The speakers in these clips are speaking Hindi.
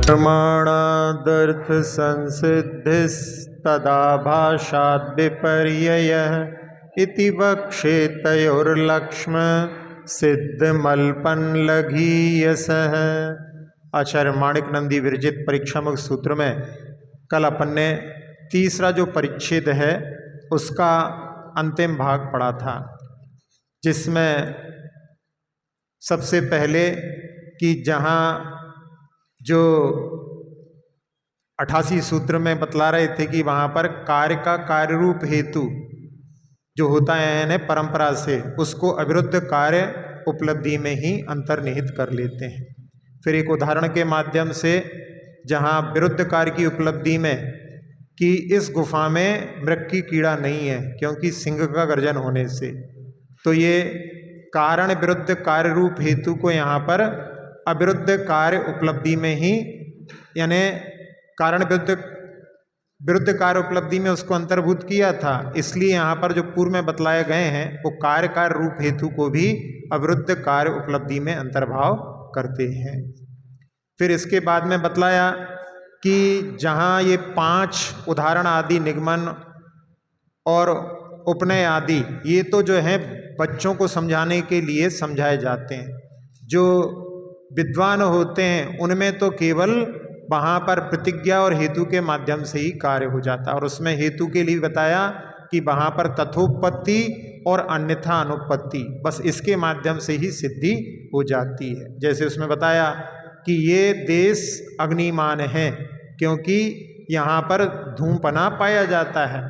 प्रमाणादर्थ संसिद्धिस्तदा भाषाद् विपर्ययः इति वक्षेतयोर्लक्ष्म सिद्धमल्पनलघीयसः। आचार्य माणिक नंदी विरचित परीक्षामुख सूत्र में कल अपन ने तीसरा जो परिच्छेद है उसका अंतिम भाग पढ़ा था, जिसमें सबसे पहले कि जहाँ जो 88 सूत्र में बतला रहे थे कि वहाँ पर कार्य का कार्य रूप हेतु जो होता है यानी परंपरा से, उसको अविरुद्ध कार्य उपलब्धि में ही अंतर्निहित कर लेते हैं। फिर एक उदाहरण के माध्यम से जहाँ विरुद्ध कार्य की उपलब्धि में कि इस गुफा में मृग की कीड़ा नहीं है क्योंकि सिंह का गर्जन होने से, तो ये कारण विरुद्ध कार्य रूप हेतु को यहाँ पर अविरुद्ध कार्य उपलब्धि में ही यानी कारण विरुद्ध कार्य उपलब्धि में उसको अंतर्भूत किया था। इसलिए यहाँ पर जो पूर्व में बतलाए गए हैं वो कार्य रूप हेतु को भी अविरुद्ध कार्य उपलब्धि में अंतर्भाव करते हैं। फिर इसके बाद में बतलाया कि जहाँ ये 5 उदाहरण आदि निगमन और उपनय आदि ये तो जो है बच्चों को समझाने के लिए समझाए जाते हैं। जो विद्वान होते हैं उनमें तो केवल वहाँ पर प्रतिज्ञा और हेतु के माध्यम से ही कार्य हो जाता है। और उसमें हेतु के लिए बताया कि वहाँ पर तथोपत्ति और अन्यथा अनुपत्ति, बस इसके माध्यम से ही सिद्धि हो जाती है। जैसे उसमें बताया कि ये देश अग्निमान है क्योंकि यहाँ पर धूमपना पाया जाता है,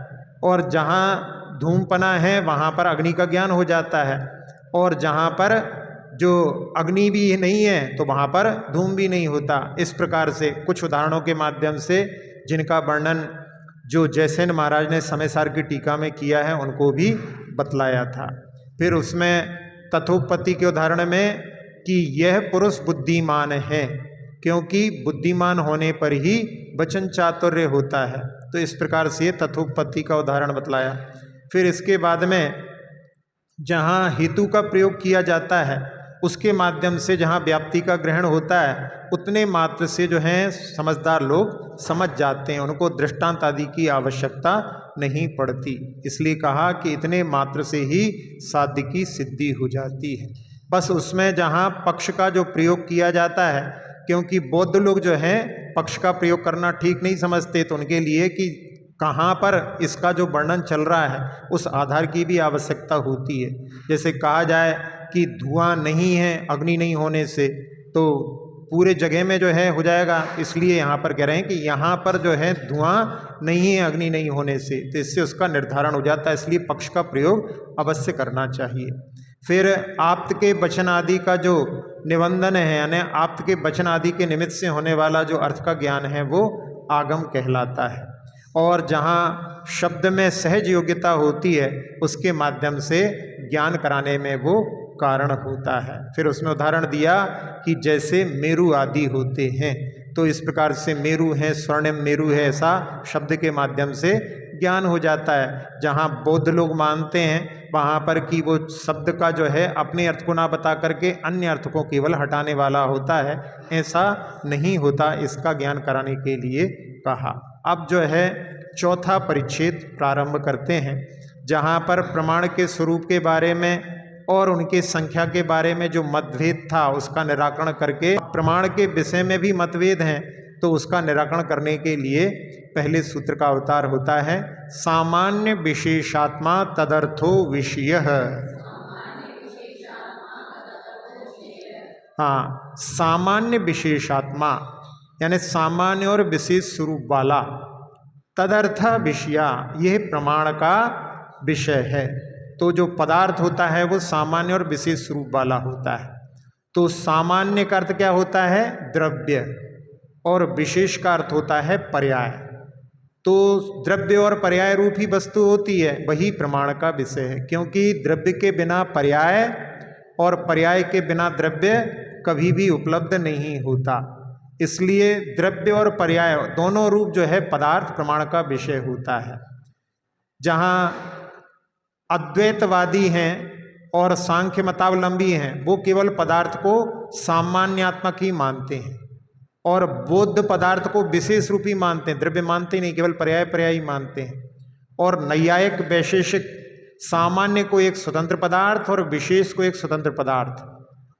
और जहाँ धूमपना है वहाँ पर अग्नि का ज्ञान हो जाता है, और जहाँ पर जो अग्नि भी नहीं है तो वहाँ पर धूम भी नहीं होता। इस प्रकार से कुछ उदाहरणों के माध्यम से जिनका वर्णन जो जयसेन महाराज ने समयसार की टीका में किया है उनको भी बतलाया था। फिर उसमें तथोपत्ति के उदाहरण में कि यह पुरुष बुद्धिमान है क्योंकि बुद्धिमान होने पर ही वचन चातुर्य होता है, तो इस प्रकार से तथोपत्ति का उदाहरण बतलाया। फिर इसके बाद में जहाँ हेतु का प्रयोग किया जाता है उसके माध्यम से जहाँ व्याप्ति का ग्रहण होता है उतने मात्र से जो है समझदार लोग समझ जाते हैं, उनको दृष्टांत आदि की आवश्यकता नहीं पड़ती। इसलिए कहा कि इतने मात्र से ही साध्य की सिद्धि हो जाती है। बस उसमें जहाँ पक्ष का जो प्रयोग किया जाता है, क्योंकि बौद्ध लोग जो है पक्ष का प्रयोग करना ठीक नहीं समझते, तो उनके लिए कि कहाँ पर इसका जो वर्णन चल रहा है उस आधार की भी आवश्यकता होती है। जैसे कहा जाए कि धुआं नहीं है अग्नि नहीं होने से, तो पूरे जगह में जो है हो जाएगा, इसलिए यहाँ पर कह रहे हैं कि यहाँ पर जो है धुआं नहीं है अग्नि नहीं होने से, तो इससे उसका निर्धारण हो जाता है। इसलिए पक्ष का प्रयोग अवश्य करना चाहिए। फिर आप्त के वचन आदि का जो निबंधन है यानी आप्त के वचन आदि के निमित्त से होने वाला जो अर्थ का ज्ञान है वो आगम कहलाता है, और जहाँ शब्द में सहज योग्यता होती है उसके माध्यम से ज्ञान कराने में वो कारण होता है। फिर उसमें उदाहरण दिया कि जैसे मेरु आदि होते हैं, तो इस प्रकार से मेरु है स्वर्णिम मेरु है ऐसा शब्द के माध्यम से ज्ञान हो जाता है। जहाँ बौद्ध लोग मानते हैं वहाँ पर कि वो शब्द का जो है अपने अर्थ को ना बता करके अन्य अर्थ को केवल हटाने वाला होता है, ऐसा नहीं होता। इसका ज्ञान कराने के लिए कहा। अब जो है चौथा परिच्छेद प्रारंभ करते हैं, जहाँ पर प्रमाण के स्वरूप के बारे में और उनके संख्या के बारे में जो मतभेद था उसका निराकरण करके, प्रमाण के विषय में भी मतभेद हैं तो उसका निराकरण करने के लिए पहले सूत्र का अवतार होता है सामान्य विशेषात्मा तदर्थो विषयः। हाँ, सामान्य विशेषात्मा यानी सामान्य और विशेष स्वरूप वाला, तदर्थ विषया यह प्रमाण का विषय है। तो जो पदार्थ होता है वो सामान्य और विशेष स्वरूप वाला होता है। तो सामान्य का अर्थ क्या होता है? द्रव्य, और विशेष का अर्थ होता है पर्याय। तो द्रव्य और पर्याय रूप ही वस्तु होती है, वही प्रमाण का विषय है, क्योंकि द्रव्य के बिना पर्याय और पर्याय के बिना द्रव्य कभी भी उपलब्ध नहीं होता। इसलिए द्रव्य और पर्याय दोनों रूप जो है पदार्थ प्रमाण का विषय होता है। जहाँ अद्वैतवादी हैं और सांख्य मतावलंबी हैं वो केवल पदार्थ को सामान्यात्मक ही मानते हैं, और बौद्ध पदार्थ को विशेष रूपी मानते हैं, द्रव्य मानते ही नहीं, केवल पर्याय पर्याय मानते हैं। और नैयायिक वैशेषिक सामान्य को एक स्वतंत्र पदार्थ और विशेष को एक स्वतंत्र पदार्थ,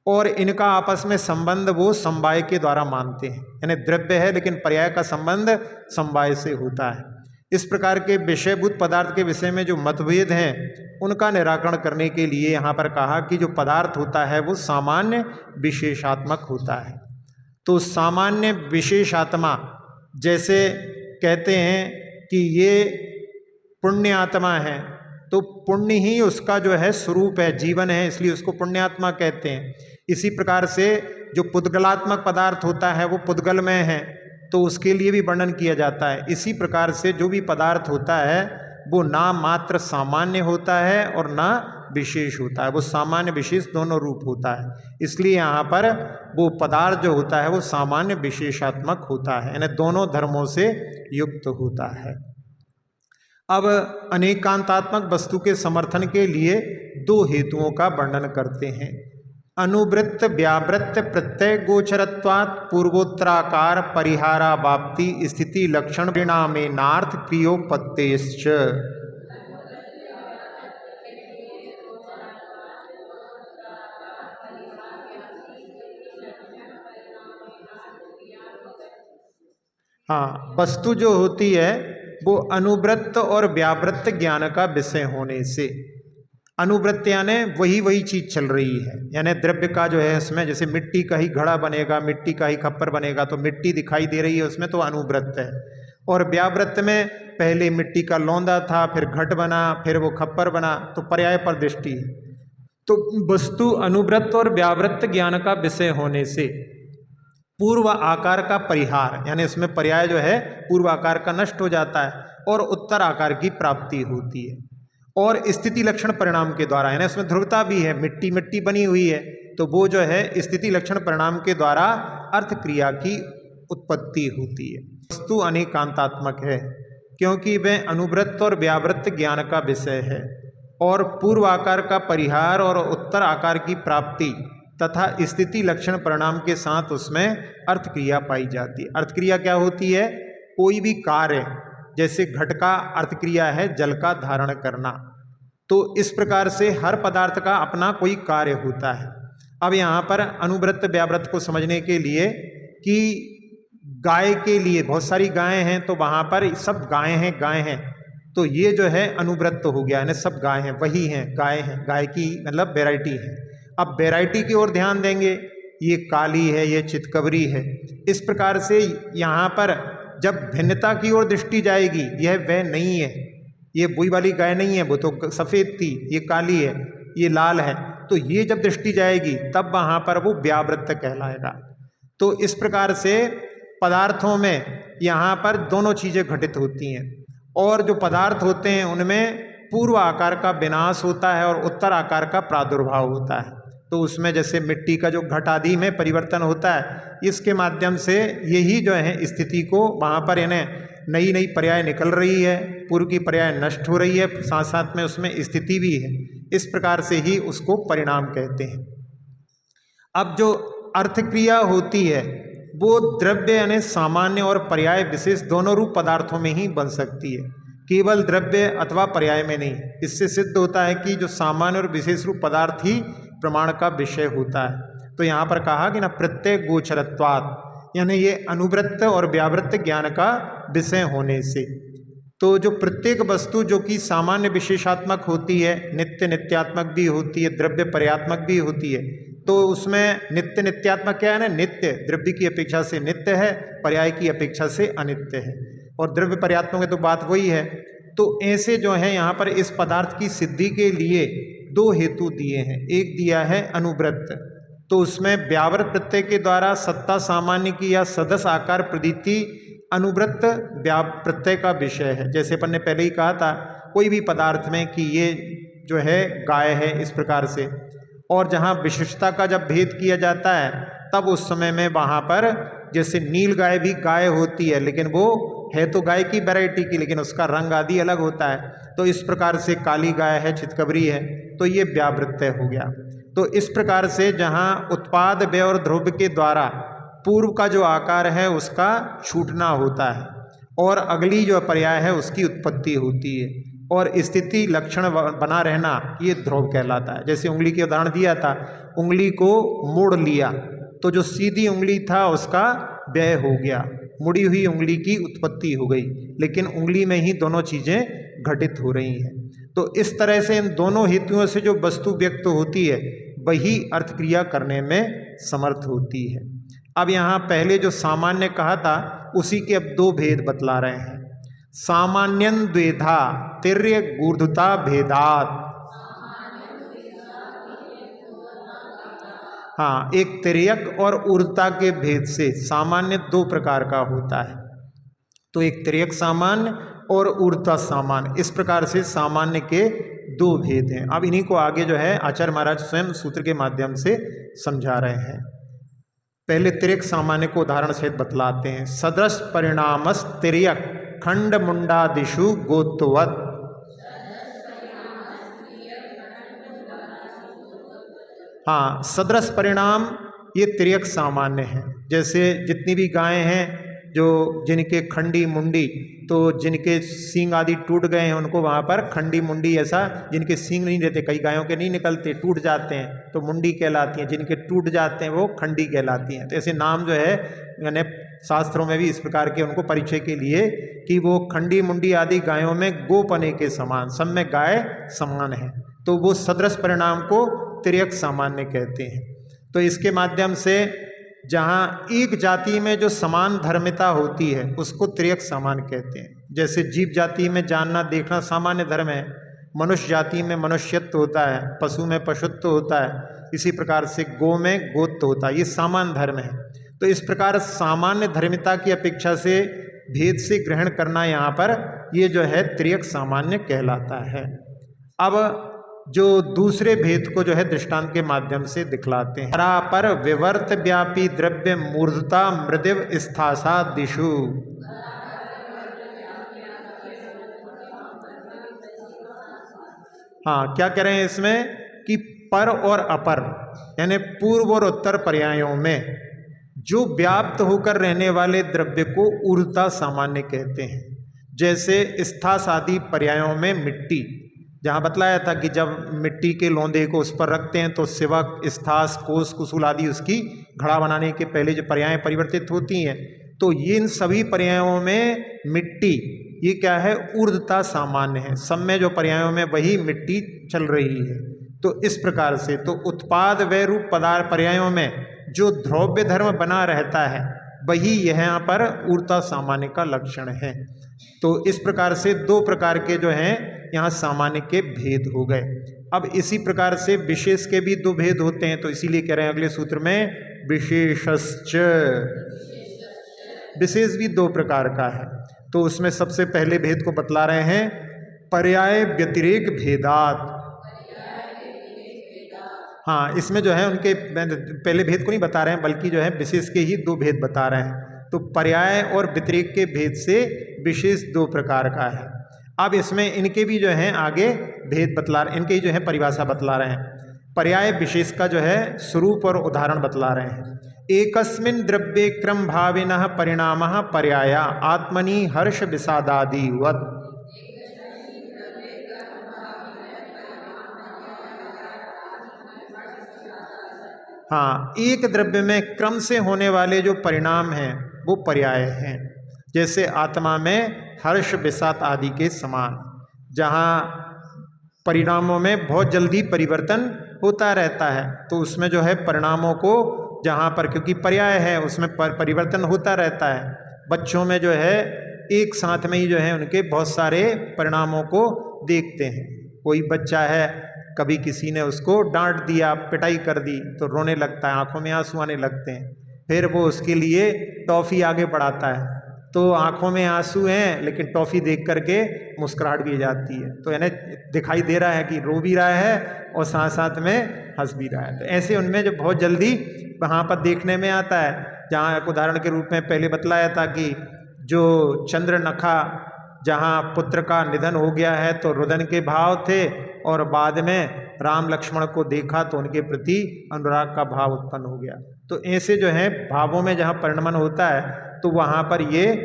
और इनका आपस में संबंध वो समवाय के द्वारा मानते हैं, यानी द्रव्य है लेकिन पर्याय का संबंध समवाय से होता है। इस प्रकार के विषयभूत पदार्थ के विषय में जो मतभेद हैं उनका निराकरण करने के लिए यहाँ पर कहा कि जो पदार्थ होता है वो सामान्य विशेषात्मक होता है। तो सामान्य विशेषात्मा, जैसे कहते हैं कि ये पुण्य आत्मा है, तो पुण्य ही उसका जो है स्वरूप है, जीवन है, इसलिए उसको पुण्यात्मा कहते हैं। इसी प्रकार से जो पुद्गलात्मक पदार्थ होता है वो पुद्गलमय है, तो उसके लिए भी वर्णन किया जाता है। इसी प्रकार से जो भी पदार्थ होता है वो ना मात्र सामान्य होता है और ना विशेष होता है, वो सामान्य विशेष दोनों रूप होता है। इसलिए यहाँ पर वो पदार्थ जो होता है वो सामान्य विशेषात्मक होता है, यानी दोनों धर्मों से युक्त होता है। अब अनेकांतात्मक वस्तु के समर्थन के लिए दो हेतुओं का वर्णन करते हैं। अनुवृत्त व्यावृत्त प्रत्यय गोचरत्वात् पूर्वोत्तराकार परिहारावाप्ति स्थिति लक्षण परिणामेनार्थ क्रियोपत्तेश्च। हाँ, वस्तु जो होती है वो अनुवृत्त और व्यावृत्त ज्ञान का विषय होने से, अनुवृत्त यानी वही चीज चल रही है, यानी द्रव्य का जो है उसमें, जैसे मिट्टी का ही घड़ा बनेगा, मिट्टी का ही खप्पर बनेगा, तो मिट्टी दिखाई दे रही है उसमें, तो अनुवृत्त है। और व्यावृत्त में पहले मिट्टी का लौंदा था, फिर घट बना, फिर वो खप्पर बना, तो पर्याय पर दृष्टि है। तो वस्तु अनुवृत्त और व्यावृत्त ज्ञान का विषय होने से पूर्व आकार का परिहार, यानी इसमें पर्याय जो है पूर्व आकार का नष्ट हो जाता है और उत्तर आकार की प्राप्ति होती है। और स्थिति लक्षण परिणाम के द्वारा, यानी इसमें ध्रुवता भी है, मिट्टी मिट्टी बनी हुई है, तो वो जो है स्थिति लक्षण परिणाम के द्वारा अर्थ क्रिया की उत्पत्ति होती है। वस्तु अनेकांतात्मक है क्योंकि वह अनुवृत्त और व्यावृत्त ज्ञान का विषय है, और पूर्व आकार का परिहार और उत्तर आकार की प्राप्ति तथा स्थिति लक्षण परिणाम के साथ उसमें अर्थ क्रिया पाई जाती है। अर्थ क्रिया क्या होती है? कोई भी कार्य, जैसे घट का अर्थ क्रिया है जल का धारण करना, तो इस प्रकार से हर पदार्थ का अपना कोई कार्य होता है। अब यहाँ पर अनुवृत्त व्यावृत्त को समझने के लिए कि गाय के लिए बहुत सारी गायें हैं, तो वहाँ पर सब गाय हैं, तो ये जो है अनुवृत्त हो गया, यानी सब गाय हैं, वही हैं, गाय हैं, गाय की मतलब वैरायटी है। अब वैरायटी की ओर ध्यान देंगे, ये काली है, ये चितकबरी है, इस प्रकार से यहाँ पर जब भिन्नता की ओर दृष्टि जाएगी, यह वह नहीं है, ये वही वाली गाय नहीं है, वो तो सफ़ेद थी, ये काली है, ये लाल है, तो ये जब दृष्टि जाएगी तब वहाँ पर वो व्यावृत्त कहलाएगा। तो इस प्रकार से पदार्थों में यहाँ पर दोनों चीज़ें घटित होती हैं, और जो पदार्थ होते हैं उनमें पूर्व आकार का विनाश होता है और उत्तर आकार का प्रादुर्भाव होता है। तो उसमें जैसे मिट्टी का जो घट आदि में परिवर्तन होता है, इसके माध्यम से यही जो है स्थिति को वहाँ पर इन्हें नई नई पर्याय निकल रही है, पूर्व की पर्याय नष्ट हो रही है, साथ साथ में उसमें स्थिति भी है, इस प्रकार से ही उसको परिणाम कहते हैं। अब जो अर्थ क्रिया होती है वो द्रव्य यानी सामान्य और पर्याय विशेष दोनों रूप पदार्थों में ही बन सकती है, केवल द्रव्य अथवा पर्याय में नहीं। इससे सिद्ध होता है कि जो सामान्य और विशेष रूप पदार्थ ही प्रमाण का विषय होता है। तो यहाँ पर कहा कि ना प्रत्यय गोचरत्वात्, यानी ये अनुवृत्त और व्यावृत्त ज्ञान का विषय होने से, तो जो प्रत्येक वस्तु जो कि सामान्य विशेषात्मक होती है, नित्य नित्यात्मक भी होती है, द्रव्य पर्यात्मक भी होती है, तो उसमें नित्य नित्यात्मक क्या है ना, नित्य द्रव्य की अपेक्षा से नित्य है, पर्याय की अपेक्षा से अनित्य है, और द्रव्य पर्यात्मक में तो बात वही है। तो ऐसे जो है यहाँ पर इस पदार्थ की सिद्धि के लिए दो हेतु दिए हैं। एक दिया है अनुवृत्त, तो उसमें व्यावृत्त प्रत्यय के द्वारा सत्ता सामान्य की या सदस्य आकार प्रतीति अनुवृत्त प्रत्यय का विषय है। जैसे अपन ने पहले ही कहा था, कोई भी पदार्थ में कि ये जो है गाय है, इस प्रकार से, और जहाँ विशिष्टता का जब भेद किया जाता है तब उस समय में वहाँ पर जैसे नील गाय भी गाय होती है, लेकिन वो है तो गाय की वैरायटी की, लेकिन उसका रंग आदि अलग होता है। तो इस प्रकार से काली गाय है, चितकबरी है, तो ये व्यावृत्त हो गया। तो इस प्रकार से जहाँ उत्पाद व्यय और द्रव्य के द्वारा पूर्व का जो आकार है उसका छूटना होता है और अगली जो पर्याय है उसकी उत्पत्ति होती है, और स्थिति लक्षण बना रहना ये ध्रुव कहलाता है। जैसे उंगली के उदाहरण दिया था, उंगली को मोड़ लिया तो जो सीधी उंगली था उसका व्यय हो गया, मुड़ी हुई उंगली की उत्पत्ति हो गई, लेकिन उंगली में ही दोनों चीज़ें घटित हो रही हैं। तो इस तरह से इन दोनों हेतुओं से जो वस्तु व्यक्त होती है वही अर्थ क्रिया करने में समर्थ होती है। अब यहाँ पहले जो सामान्य कहा था उसी के अब दो भेद बतला रहे हैं। सामान्यं द्वेधा तिर्य गूर्धता भेदात। हाँ, एक तिर्यक और ऊर्ध्वता के भेद से सामान्य दो प्रकार का होता है। तो एक तिर्यक सामान्य और ऊर्ध्वता सामान्य, इस प्रकार से सामान्य के दो भेद हैं। अब इन्हीं को आगे जो है आचार्य महाराज स्वयं सूत्र के माध्यम से समझा रहे हैं। पहले तिर्यक सामान्य को उदाहरण सहित बतलाते हैं। सदृश परिणामस तिर्यक खंड मुंडादिषु गोत्वत्। हाँ, सदृश परिणाम ये तिर्यक सामान्य है। जैसे जितनी भी गायें हैं जो जिनके खंडी मुंडी, तो जिनके सींग आदि टूट गए हैं उनको वहाँ पर खंडी मुंडी, ऐसा जिनके सींग नहीं रहते, कई गायों के नहीं निकलते, टूट जाते हैं तो मुंडी कहलाती हैं, जिनके टूट जाते हैं वो खंडी कहलाती हैं। तो ऐसे नाम जो है यानी शास्त्रों में भी इस प्रकार के उनको परिचय के लिए कि वो खंडी मुंडी आदि गायों में गोपने के समान, सब में गाय समान है, तो वो सदृश परिणाम को तिर्यक सामान्य कहते हैं। तो इसके माध्यम से जहाँ एक जाति में जो समान धर्मिता होती है उसको तिर्यक सामान्य कहते हैं। जैसे जीव जाति में जानना देखना सामान्य धर्म है, मनुष्य जाति में मनुष्यत्व होता है, पशु में पशुत्व होता है, इसी प्रकार से गो में गोत्व होता है, ये सामान्य धर्म है। तो इस प्रकार सामान्य धर्मिता की अपेक्षा से भेद से ग्रहण करना यहाँ पर ये जो है तिर्यक सामान्य कहलाता है। अब जो दूसरे भेद को जो है दृष्टांत के माध्यम से दिखलाते हैं। परापर विवर्त व्यापी द्रव्य मूर्धता मृदिव स्थासा दिशु। हाँ, क्या कह रहे हैं इसमें कि पर और अपर यानी पूर्व और उत्तर पर्यायों में जो व्याप्त होकर रहने वाले द्रव्य को ऊर्ध्वता सामान्य कहते हैं। जैसे स्थास आदि पर्यायों में मिट्टी, जहाँ बतलाया था कि जब मिट्टी के लोंदे को उस पर रखते हैं तो सिवक, स्थास, कोस, कुसूल आदि उसकी घड़ा बनाने के पहले जो पर्याय परिवर्तित होती हैं, तो ये इन सभी पर्यायों में मिट्टी ये क्या है, ऊर्ध्वता सामान्य है। सब में जो पर्यायों में वही मिट्टी चल रही है। तो इस प्रकार से तो उत्पाद व रूप पदार्थ पर्यायों में जो ध्रुव्य धर्म बना रहता है वही यहाँ पर ऊर्ध्वता सामान्य का लक्षण है। तो इस प्रकार से दो प्रकार के जो हैं यहाँ सामान्य के भेद हो गए। अब इसी प्रकार से विशेष के भी दो भेद होते हैं, तो इसीलिए कह रहे हैं अगले सूत्र में विशेषश्च। विशेष भी दो प्रकार का है, तो उसमें सबसे पहले भेद को बतला रहे हैं पर्याय व्यतिरेक भेदात। हाँ, इसमें जो है उनके पहले भेद को नहीं बता रहे हैं बल्कि जो है विशेष के ही दो भेद बता रहे हैं। तो पर्याय और व्यतिरेक के भेद से विशेष दो प्रकार का है। अब इसमें इनके भी जो हैं आगे भेद बतला, इनके ही जो है परिभाषा बतला रहे हैं। पर्याय विशेष का जो है स्वरूप और उदाहरण बतला रहे हैं। एकस्मिन् द्रव्ये क्रम भाविनः परिणामः पर्याया आत्मनि हर्ष विषादादिवत्। हाँ, एक द्रव्य में क्रम से होने वाले जो परिणाम हैं वो पर्याय हैं। जैसे आत्मा में हर्ष विषाद आदि के समान, जहाँ परिणामों में बहुत जल्दी परिवर्तन होता रहता है, तो उसमें जो है परिणामों को जहाँ पर क्योंकि पर्याय है उसमें परिवर्तन होता रहता है। बच्चों में जो है एक साथ में ही जो है उनके बहुत सारे परिणामों को देखते हैं। कोई बच्चा है, कभी किसी ने उसको डांट दिया, पिटाई कर दी तो रोने लगता है, आंखों में आंसू आने लगते हैं। फिर वो उसके लिए टॉफ़ी आगे बढ़ाता है, तो आंखों में आंसू हैं लेकिन टॉफ़ी देख करके मुस्कुराहट भी जाती है। तो यानी दिखाई दे रहा है कि रो भी रहा है और साथ साथ में हंस भी रहा है। तो ऐसे उनमें जो बहुत जल्दी वहाँ पर देखने में आता है। जहाँ एक उदाहरण के रूप में पहले बतलाया था कि जो चंद्रनखा, जहाँ पुत्र का निधन हो गया है तो रुदन के भाव थे, और बाद में राम लक्ष्मण को देखा तो उनके प्रति अनुराग का भाव उत्पन्न हो गया। तो ऐसे जो है भावों में जहाँ परिणमन होता है तो वहाँ पर ये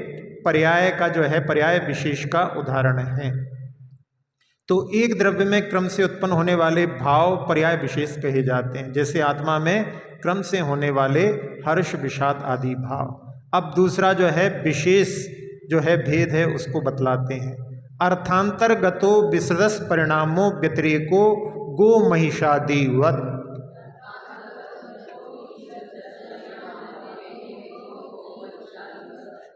पर्याय का जो है पर्याय विशेष का उदाहरण है। तो एक द्रव्य में क्रम से उत्पन्न होने वाले भाव पर्याय विशेष कहे जाते हैं, जैसे आत्मा में क्रम से होने वाले हर्ष विषाद आदि भाव। अब दूसरा जो है विशेष जो है भेद है उसको बतलाते हैं। अर्थांतरगतो विसदस परिणामों व्यतिरेको गो महिषादिवत।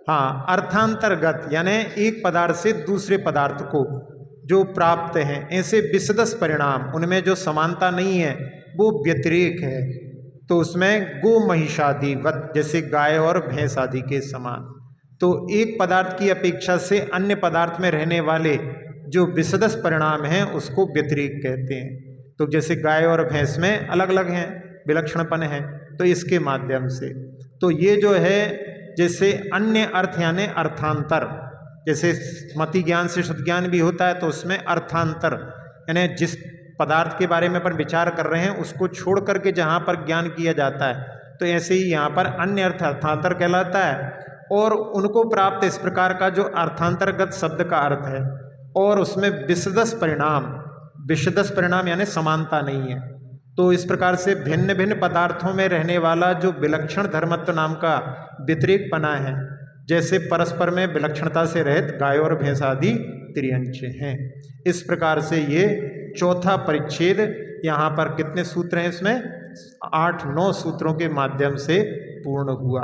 हाँ, अर्थांतर्गत यानी एक पदार्थ से दूसरे पदार्थ को जो प्राप्त हैं, ऐसे विसदस परिणाम उनमें जो समानता नहीं है वो व्यतिरेक है। तो उसमें गो महिषादिवत, जैसे गाय और भैंस आदि के समान। तो एक पदार्थ की अपेक्षा से अन्य पदार्थ में रहने वाले जो विसदस परिणाम हैं उसको व्यतिरेक कहते हैं। तो जैसे गाय और भैंस में अलग अलग हैं, विलक्षणपन है, तो इसके माध्यम से तो ये जो है जैसे अन्य अर्थ यानी अर्थांतर, जैसे स्मृति ज्ञान से शुद्ध ज्ञान भी होता है तो उसमें अर्थांतर यानी जिस पदार्थ के बारे में अपन विचार कर रहे हैं उसको छोड़ करके जहाँ पर ज्ञान किया जाता है, तो ऐसे ही यहाँ पर अन्य अर्थ अर्थांतर कहलाता है। और उनको प्राप्त इस प्रकार का जो अर्थांतरगत शब्द का अर्थ है और उसमें विसदस परिणाम, विसदस परिणाम यानी समानता नहीं है। तो इस प्रकार से भिन्न भिन्न पदार्थों में रहने वाला जो विलक्षण धर्मत्व नाम का व्यतिरेकपना है, जैसे परस्पर में विलक्षणता से रहित गाय और भैंस आदि त्रियंच हैं। इस प्रकार से ये चौथा परिच्छेद, यहाँ पर कितने सूत्र हैं इसमें 8-9 सूत्रों के माध्यम से पूर्ण हुआ।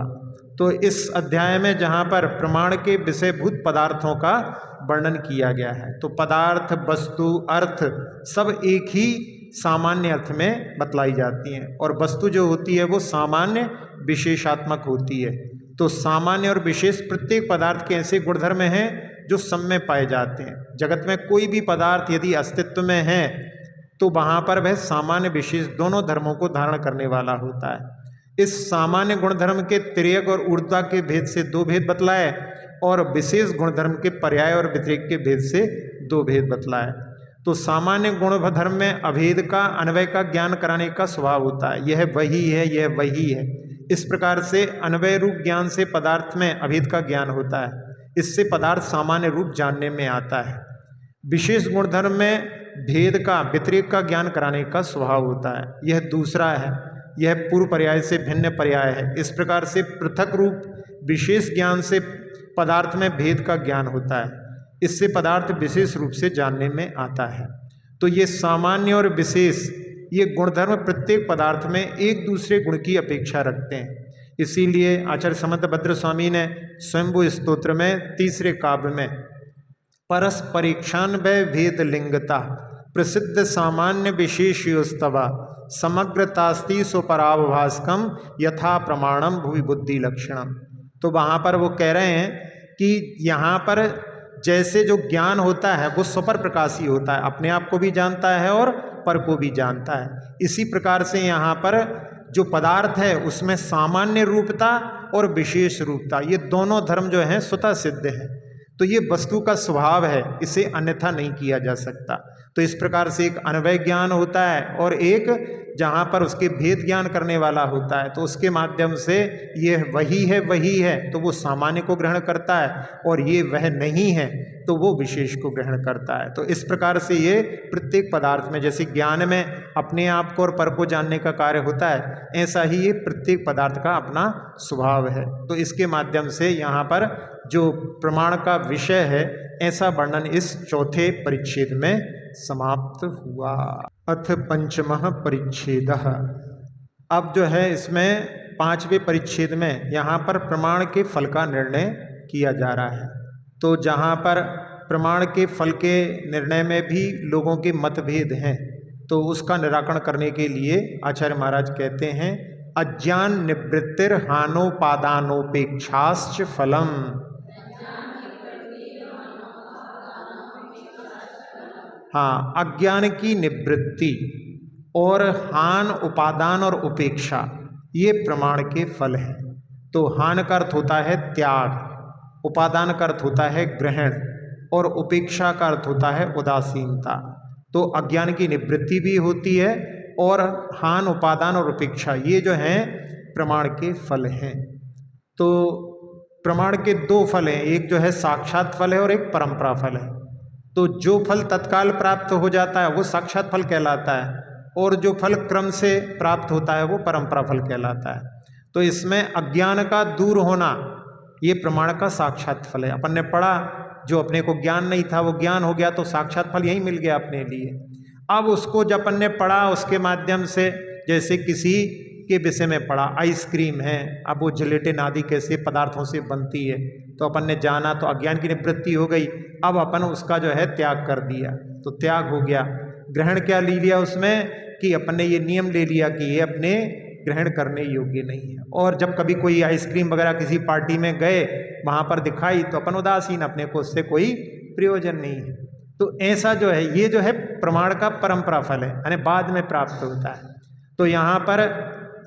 तो इस अध्याय में जहाँ पर प्रमाण के विषयभूत पदार्थों का वर्णन किया गया है, तो पदार्थ, वस्तु, अर्थ सब एक ही सामान्य अर्थ में बतलाई जाती हैं और वस्तु जो होती है वो सामान्य विशेषात्मक होती है। तो सामान्य और विशेष प्रत्येक पदार्थ के ऐसे गुणधर्म हैं जो सब में पाए जाते हैं। जगत में कोई भी पदार्थ यदि अस्तित्व में है तो वहाँ पर वह सामान्य विशेष दोनों धर्मों को धारण करने वाला होता है। इस सामान्य गुणधर्म के तिर्यक और ऊर्ध्वा के भेद से 2 भेद बतलाए और विशेष गुणधर्म के पर्याय और व्यतिरेक के भेद से 2 भेद बतलाए। तो सामान्य गुणधर्म में अभेद का, अन्वय का ज्ञान कराने का स्वभाव होता है, यह वही है, यह वही है। इस प्रकार से अन्वय रूप ज्ञान से पदार्थ में अभेद का ज्ञान होता है, इससे पदार्थ सामान्य रूप जानने में आता है। विशेष गुणधर्म में भेद का, व्यतिरेक का ज्ञान कराने का स्वभाव होता है, यह दूसरा है, यह पूर्व पर्याय से भिन्न पर्याय है। इस प्रकार से पृथक रूप विशेष ज्ञान से पदार्थ में भेद का ज्ञान होता है, इससे पदार्थ विशेष रूप से जानने में आता है। तो ये सामान्य और विशेष ये गुणधर्म प्रत्येक पदार्थ में एक दूसरे गुण की अपेक्षा रखते हैं। इसीलिए आचार्य समंतभद्र स्वामी ने स्वयंभू स्तोत्र में 3रे काव्य में परस्परीक्षान्वय भेद लिंगता प्रसिद्ध सामान्य विशेषयोस्तवा समग्रतास्ति स्वपरावभास्कम यथा प्रमाणम भुवि बुद्धि लक्षणम। तो वहाँ पर वो कह रहे हैं कि यहाँ पर जैसे जो ज्ञान होता है वो स्वपर प्रकाशी होता है, अपने आप को भी जानता है और पर को भी जानता है। इसी प्रकार से यहाँ पर जो पदार्थ है उसमें सामान्य रूपता और विशेष रूपता ये दोनों धर्म जो हैं स्वतः सिद्ध हैं। तो ये वस्तु का स्वभाव है, इसे अन्यथा नहीं किया जा सकता। तो इस प्रकार से एक अन्वय ज्ञान होता है और एक जहाँ पर उसके भेद ज्ञान करने वाला होता है, तो उसके माध्यम से ये वही है तो वो सामान्य को ग्रहण करता है और ये वह नहीं है तो वो विशेष को ग्रहण करता है। तो इस प्रकार से ये प्रत्येक पदार्थ में जैसे ज्ञान में अपने आप को और पर को जानने का कार्य होता है, ऐसा ही ये प्रत्येक पदार्थ का अपना स्वभाव है। तो इसके माध्यम से यहाँ पर जो प्रमाण का विषय है ऐसा वर्णन इस चौथे परिच्छेद में समाप्त हुआ। अथ पंचमः परिच्छेदः। अब जो है इसमें 5वें परिच्छेद में यहाँ पर प्रमाण के फल का निर्णय किया जा रहा है। तो जहाँ पर प्रमाण के फल के निर्णय में भी लोगों के मतभेद हैं, तो उसका निराकरण करने के लिए आचार्य महाराज कहते हैं अज्ञान निवृत्तिर हानोपादानोपेक्षाश्च फलम। हाँ, अज्ञान की निवृत्ति और हान, उपादान और उपेक्षा ये प्रमाण के फल हैं। तो हान का अर्थ होता है त्याग, उपादान का अर्थ होता है ग्रहण और उपेक्षा का अर्थ होता है उदासीनता। तो अज्ञान की निवृत्ति भी होती है और हान, उपादान और उपेक्षा ये जो हैं प्रमाण के फल हैं। तो प्रमाण के दो फल हैं, एक जो है साक्षात फल है और एक परंपरा फल है। तो जो फल तत्काल प्राप्त हो जाता है वो साक्षात फल कहलाता है, और जो फल क्रम से प्राप्त होता है वो परंपरा फल कहलाता है। तो इसमें अज्ञान का दूर होना ये प्रमाण का साक्षात फल है। अपन ने पढ़ा, जो अपने को ज्ञान नहीं था वो ज्ञान हो गया, तो साक्षात फल यही मिल गया अपने लिए। अब उसको जब अपन ने पढ़ा उसके माध्यम से, जैसे किसी के विषय में पढ़ा, आइसक्रीम है, अब वो जिलेटिन आदि कैसे पदार्थों से बनती है, तो अपन ने जाना, तो अज्ञान की निवृत्ति हो गई। अब अपन उसका जो है त्याग कर दिया, तो त्याग हो गया। ग्रहण क्या ले लिया उसमें कि अपन ने ये नियम ले लिया कि ये अपने ग्रहण करने योग्य नहीं है। और जब कभी कोई आइसक्रीम वगैरह किसी पार्टी में गए, वहाँ पर दिखाई, तो अपन उदासीन, अपने को उससे कोई प्रयोजन नहीं है। तो ऐसा जो है, ये जो है प्रमाण का परंपरा फल है, यानी बाद में प्राप्त होता है। तो यहाँ पर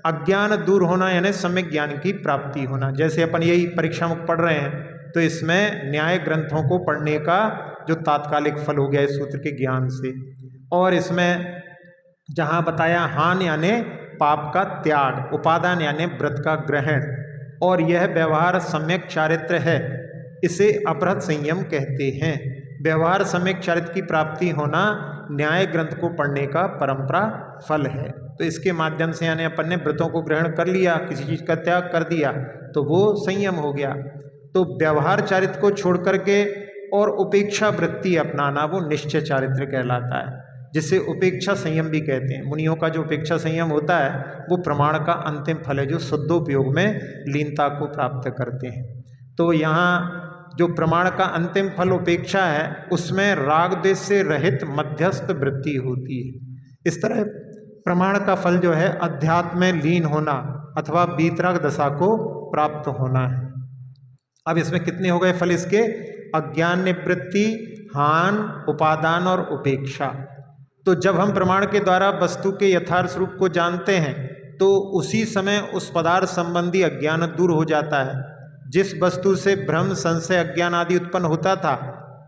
अज्ञान दूर होना यानी सम्यक ज्ञान की प्राप्ति होना। जैसे अपन यही परीक्षा में पढ़ रहे हैं, तो इसमें न्याय ग्रंथों को पढ़ने का जो तात्कालिक फल हो गया इस सूत्र के ज्ञान से। और इसमें जहाँ बताया हान यानी पाप का त्याग, उपादान यानी व्रत का ग्रहण, और यह व्यवहार सम्यक चारित्र है, इसे अपहृत संयम कहते हैं। व्यवहार सम्यक चारित्र की प्राप्ति होना न्याय ग्रंथ को पढ़ने का परंपरा फल है। तो इसके माध्यम से यानी अपन ने व्रतों को ग्रहण कर लिया, किसी चीज़ का त्याग कर दिया, तो वो संयम हो गया। तो व्यवहार चारित्र को छोड़ करके और उपेक्षा वृत्ति अपनाना वो निश्चय चारित्र कहलाता है, जिसे उपेक्षा संयम भी कहते हैं। मुनियों का जो उपेक्षा संयम होता है वो प्रमाण का अंतिम फल है, जो शुद्धोपयोग में लीनता को प्राप्त करते हैं। तो यहाँ जो प्रमाण का अंतिम फल उपेक्षा है, उसमें राग द्वेष से रहित मध्यस्थ वृत्ति होती है। इस तरह प्रमाण का फल जो है अध्यात्म में लीन होना अथवा वीतराग दशा को प्राप्त होना है। अब इसमें कितने हो गए फल इसके? अज्ञान निवृत्ति, हान, उपादान और उपेक्षा। तो जब हम प्रमाण के द्वारा वस्तु के यथार्थ स्वरूप को जानते हैं, तो उसी समय उस पदार्थ संबंधी अज्ञान दूर हो जाता है। जिस वस्तु से भ्रम, संशय, अज्ञान आदि उत्पन्न होता था,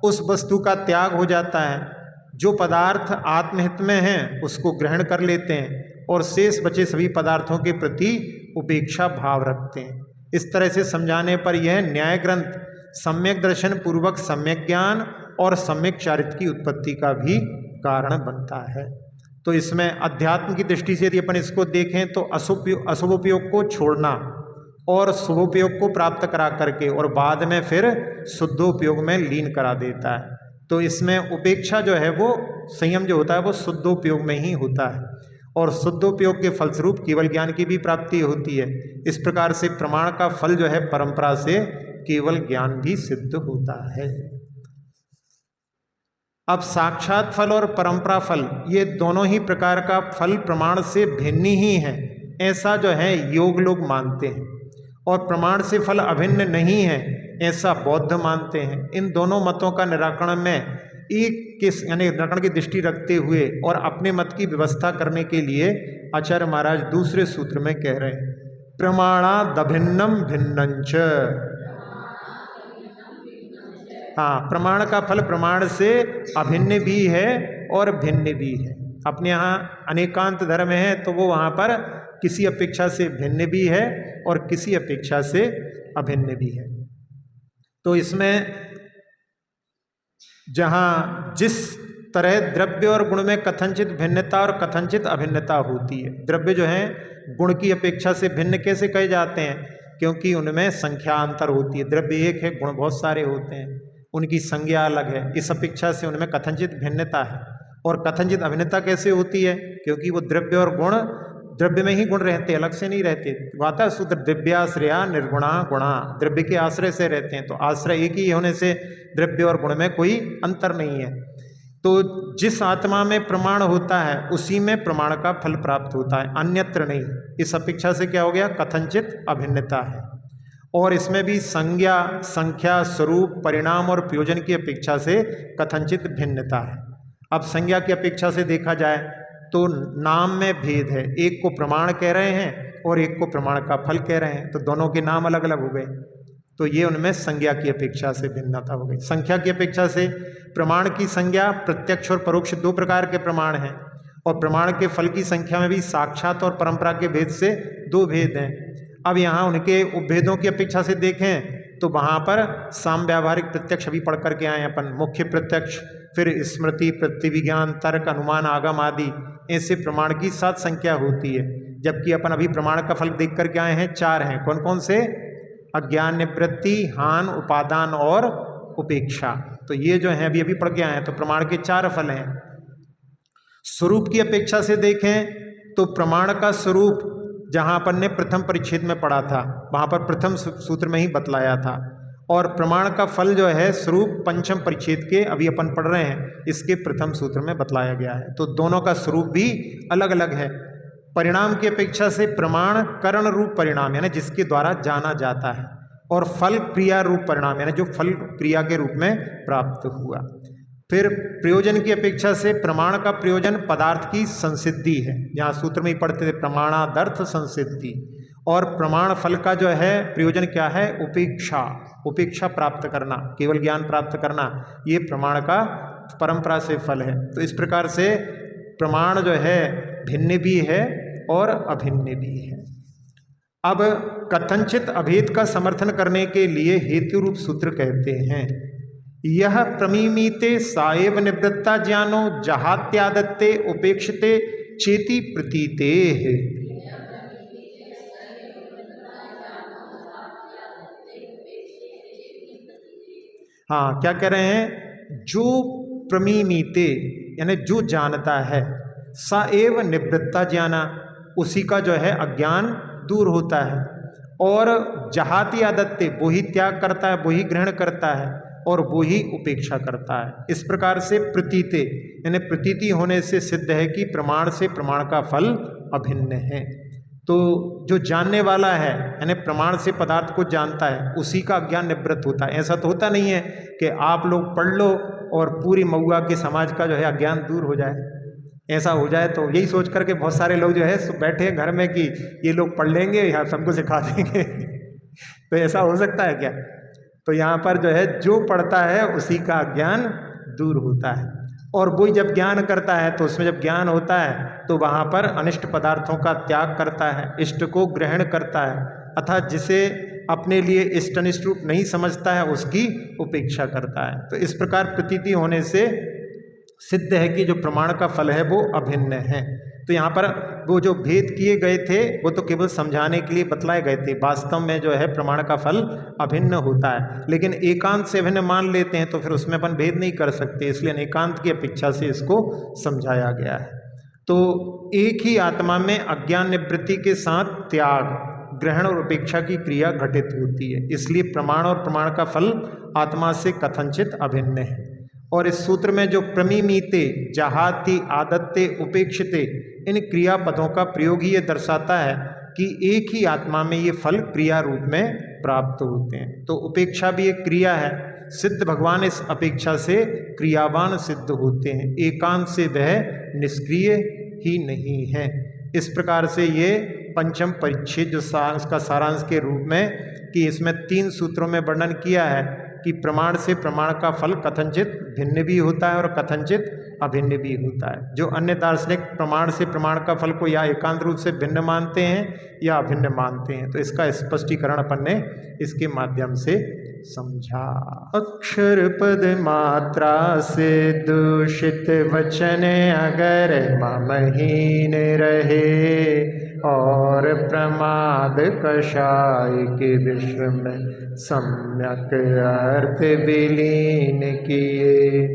उस वस्तु का त्याग हो जाता है। जो पदार्थ आत्महित में हैं उसको ग्रहण कर लेते हैं, और शेष बचे सभी पदार्थों के प्रति उपेक्षा भाव रखते हैं। इस तरह से समझाने पर यह न्याय ग्रंथ सम्यक दर्शन पूर्वक सम्यक ज्ञान और सम्यक चारित्र की उत्पत्ति का भी कारण बनता है। तो इसमें अध्यात्म की दृष्टि से यदि अपन इसको देखें, तो अशुभोपयोग को छोड़ना और शुभोपयोग को प्राप्त करा करके और बाद में फिर शुद्धोपयोग में लीन करा देता है। तो इसमें उपेक्षा जो है वो संयम जो होता है वो शुद्धोपयोग में ही होता है, और शुद्धोपयोग के फलस्वरूप केवल ज्ञान की भी प्राप्ति होती है। इस प्रकार से प्रमाण का फल जो है परंपरा से केवल ज्ञान भी सिद्ध होता है। अब साक्षात फल और परंपरा फल, ये दोनों ही प्रकार का फल प्रमाण से भिन्न ही है, ऐसा जो है योग लोग मानते हैं। और प्रमाण से फल अभिन्न नहीं है, ऐसा बौद्ध मानते हैं। इन दोनों मतों का निराकरण में एक किस यानी निराकरण की दृष्टि रखते हुए और अपने मत की व्यवस्था करने के लिए आचार्य महाराज दूसरे सूत्र में कह रहे हैं, प्रमाणादभिन्नम भिन्नंच। हाँ, प्रमाण का फल प्रमाण से अभिन्न भी है और भिन्न भी है। अपने यहाँ अनेकांत धर्म है, तो वो वहाँ पर किसी अपेक्षा से भिन्न भी है और किसी अपेक्षा से अभिन्न भी है। तो इसमें जहाँ जिस तरह द्रव्य और गुण में कथनचित भिन्नता और कथनचित अभिन्नता होती है, द्रव्य जो है गुण की अपेक्षा से भिन्न कैसे कहे जाते हैं? क्योंकि उनमें संख्या अंतर होती है। द्रव्य एक है, गुण बहुत सारे होते हैं, उनकी संज्ञा अलग है, इस अपेक्षा से उनमें कथनचित भिन्नता है। और कथनचित अभिन्नता कैसे होती है? क्योंकि वो द्रव्य और गुण द्रव्य में ही गुण रहते, अलग से नहीं रहते। वाता सूत्र द्रव्याश्रया निर्गुणा गुणा, द्रव्य के आश्रय से रहते हैं, तो आश्रय एक ही होने से द्रव्य और गुण में कोई अंतर नहीं है। तो जिस आत्मा में प्रमाण होता है उसी में प्रमाण का फल प्राप्त होता है, अन्यत्र नहीं। इस अपेक्षा से क्या हो गया? कथनचित अभिन्नता है। और इसमें भी संज्ञा, संख्या, स्वरूप, परिणाम और प्रयोजन की अपेक्षा से कथनचित भिन्नता है। अब संज्ञा की अपेक्षा से देखा जाए तो नाम में भेद है, एक को प्रमाण कह रहे हैं और एक को प्रमाण का फल कह रहे हैं, तो दोनों के नाम अलग अलग हो गए। तो ये उनमें संज्ञा की अपेक्षा से भिन्नता हो गई। संख्या की अपेक्षा से प्रमाण की संज्ञा प्रत्यक्ष और परोक्ष दो प्रकार के प्रमाण हैं, और प्रमाण के फल की संख्या में भी साक्षात और परंपरा के भेद से दो भेद हैं। अब यहाँ उनके उपभेदों की अपेक्षा से देखें तो वहाँ पर साम व्यावहारिक प्रत्यक्ष अभी पढ़ करके आए अपन, मुख्य प्रत्यक्ष, फिर स्मृति, प्रतिविज्ञान, तर्क, अनुमान, आगम आदि, ऐसे प्रमाण की 7 संख्या होती है। जबकि अपन अभी प्रमाण का फल देख करके आए हैं 4 हैं। कौन कौन से? अज्ञान निवृत्ति, हान, उपादान और उपेक्षा। तो ये जो है अभी अभी पढ़ के आए हैं, तो प्रमाण के 4 फल हैं। स्वरूप की अपेक्षा से देखें तो प्रमाण का स्वरूप जहां अपन ने प्रथम परिच्छेद में पढ़ा था वहां पर प्रथम सूत्र में ही बतलाया था, और प्रमाण का फल जो है स्वरूप पंचम परिच्छेद के अभी अपन पढ़ रहे हैं, इसके प्रथम सूत्र में बतलाया गया है। तो दोनों का स्वरूप भी अलग अलग है। परिणाम की अपेक्षा से प्रमाण करण रूप परिणाम यानी जिसके द्वारा जाना जाता है, और फल क्रिया रूप परिणाम यानी जो फल क्रिया के रूप में प्राप्त हुआ। फिर प्रयोजन की अपेक्षा से प्रमाण का प्रयोजन पदार्थ की संसिद्धि है, यहाँ सूत्र में ही पढ़ते थे प्रमाणादर्थ संसिद्धि, और प्रमाण फल का जो है प्रयोजन क्या है? उपेक्षा, उपेक्षा प्राप्त करना, केवल ज्ञान प्राप्त करना, ये प्रमाण का परंपरा से फल है। तो इस प्रकार से प्रमाण जो है भिन्न भी है और अभिन्न भी है। अब कथनचित अभेद का समर्थन करने के लिए हेतु रूप सूत्र कहते हैं, यह प्रमीमीते साएव निवृत्ता ज्ञानो जहात्यादत्ते उपेक्षते चेति प्रतीते। हाँ, क्या कह रहे हैं? जो प्रमीमीते यानी जो जानता है, साएव निवृत्ता ज्ञाना, उसी का जो है अज्ञान दूर होता है, और जहाति आदत्ते, वो ही त्याग करता है, वो ही ग्रहण करता है, और वो ही उपेक्षा करता है। इस प्रकार से प्रतीते यानी प्रतीति होने से सिद्ध है कि प्रमाण से प्रमाण का फल अभिन्न है। तो जो जानने वाला है यानी प्रमाण से पदार्थ को जानता है, उसी का अज्ञान निवृत्त होता है। ऐसा तो होता नहीं है कि आप लोग पढ़ लो और पूरी महुआ के समाज का जो है अज्ञान दूर हो जाए। ऐसा हो जाए तो यही सोच करके बहुत सारे लोग जो है बैठे हैं घर में कि ये लोग पढ़ लेंगे, यहाँ सबको सिखा देंगे तो ऐसा हो सकता है क्या? तो यहाँ पर जो है जो पढ़ता है उसी का ज्ञान दूर होता है, और वही जब ज्ञान करता है तो उसमें जब ज्ञान होता है तो वहाँ पर अनिष्ट पदार्थों का त्याग करता है, इष्ट को ग्रहण करता है, अर्थात जिसे अपने लिए इष्ट अनिष्ट रूप नहीं समझता है उसकी उपेक्षा करता है। तो इस प्रकार प्रतीति होने से सिद्ध है कि जो प्रमाण का फल है वो अभिन्न है। तो यहाँ पर वो जो भेद किए गए थे वो तो केवल समझाने के लिए बतलाए गए थे, वास्तव में जो है प्रमाण का फल अभिन्न होता है। लेकिन एकांत से अभिन्न मान लेते हैं तो फिर उसमें अपन भेद नहीं कर सकते, इसलिए एकांत की अपेक्षा से इसको समझाया गया है। तो एक ही आत्मा में अज्ञान निवृत्ति के साथ त्याग, ग्रहण और उपेक्षा की क्रिया घटित होती है, इसलिए प्रमाण और प्रमाण का फल आत्मा से कथनचित अभिन्न है। और इस सूत्र में जो प्रमीमीते, जहाति, आदत्ते, उपेक्षिते, इन क्रियापदों का प्रयोग ही ये दर्शाता है कि एक ही आत्मा में ये फल क्रिया रूप में प्राप्त होते हैं। तो उपेक्षा भी एक क्रिया है, सिद्ध भगवान इस अपेक्षा से क्रियावान सिद्ध होते हैं, एकांत से वह निष्क्रिय ही नहीं है। इस प्रकार से ये पंचम परिच्छेद जो उसका सारांश के रूप में कि इसमें 3 सूत्रों में वर्णन किया है कि प्रमाण से प्रमाण का फल कथनचित भिन्न भी होता है और कथनचित अभिन्न भी होता है। जो अन्य दार्शनिक प्रमाण से प्रमाण का फल को या एकांत रूप से भिन्न मानते हैं या अभिन्न मानते हैं, तो इसका स्पष्टीकरण अपन ने इसके माध्यम से समझा। अक्षर पद मात्रा से दूषित वचन अगर ममहीन रहे और प्रमाद कषाय के विश्व में सम्यक अर्थ विलीन किए,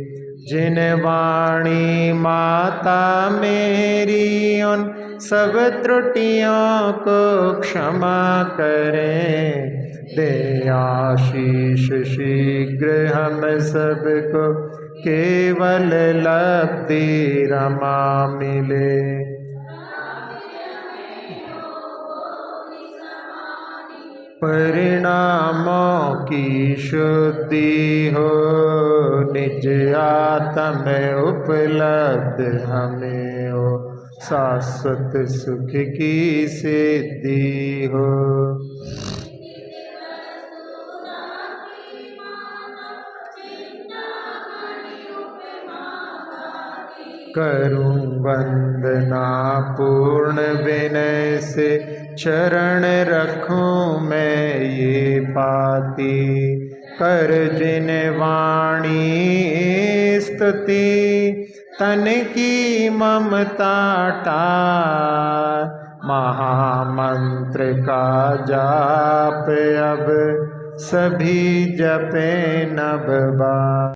जिन वाणी माता मेरी उन सब त्रुटियों को क्षमा करें, दे आशीष शीघ्र हम सबको केवल लब्धि रमा मिले। परिणामों की शुद्धि हो, निज आत्म उपलब्ध हमें हो, शाश्वत सुख की सिद्धि हो। करूं वंदना पूर्ण विनय से, चरण रखूं मैं ये पाती। कर जिन वाणी स्तुति, तन की ममता टार। महामंत्र का जाप अब सभी जपे नभ बार।